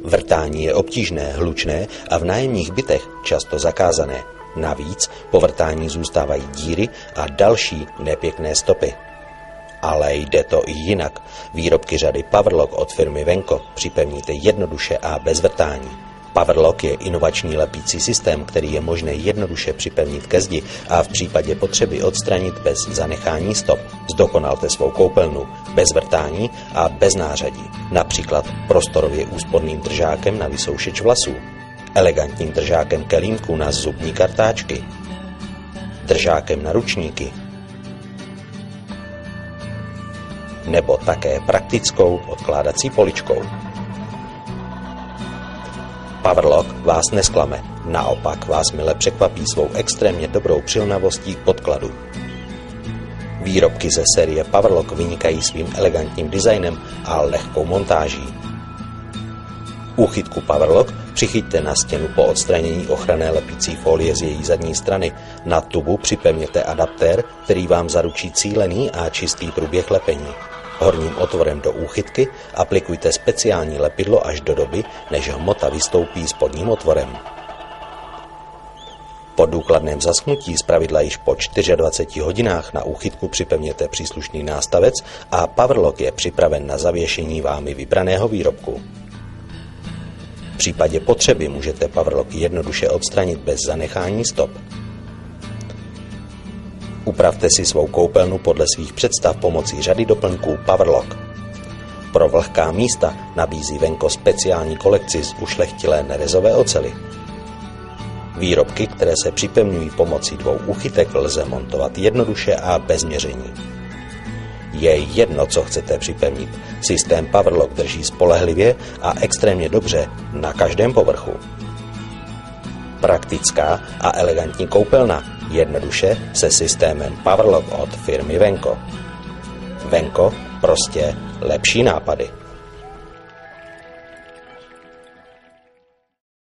Vrtání je obtížné, hlučné a v nájemních bytech často zakázané. Navíc po vrtání zůstávají díry a další nepěkné stopy. Ale jde to i jinak. Výrobky řady Powerlock od firmy Venco připevníte jednoduše a bez vrtání. Powerlock je inovační lepící systém, který je možné jednoduše připevnit ke zdi a v případě potřeby odstranit bez zanechání stop. Zdokonalte svou koupelnu bez vrtání a bez nářadí. Například prostorově úsporným držákem na vysoušeč vlasů, elegantním držákem kelímku na zubní kartáčky, držákem na ručníky, nebo také praktickou odkládací poličkou. Powerlock vás nesklame, naopak vás mile překvapí svou extrémně dobrou přilnavostí k podkladu. Výrobky ze série Powerlock vynikají svým elegantním designem a lehkou montáží. Úchytku Powerlock přichyťte na stěnu po odstranění ochranné lepící folie z její zadní strany. Na tubu připevněte adaptér, který vám zaručí cílený a čistý průběh lepení. Horním otvorem do úchytky aplikujte speciální lepidlo až do doby, než hmota vystoupí spodním otvorem. Po důkladném zaschnutí zpravidla již po 24 hodinách na úchytku připevněte příslušný nástavec a Powerlock je připraven na zavěšení vámi vybraného výrobku. V případě potřeby můžete Powerlock jednoduše odstranit bez zanechání stop. Upravte si svou koupelnu podle svých představ pomocí řady doplňků Powerlock. Pro vlhká místa nabízí Venco speciální kolekci z ušlechtilé nerezové oceli. Výrobky, které se připevňují pomocí 2 úchytek, lze montovat jednoduše a bez měření. Je jedno, co chcete připevnit. Systém Powerlock drží spolehlivě a extrémně dobře na každém povrchu. Praktická a elegantní koupelna, jednoduše se systémem Powerlock od firmy Venco. Venco, prostě lepší nápady.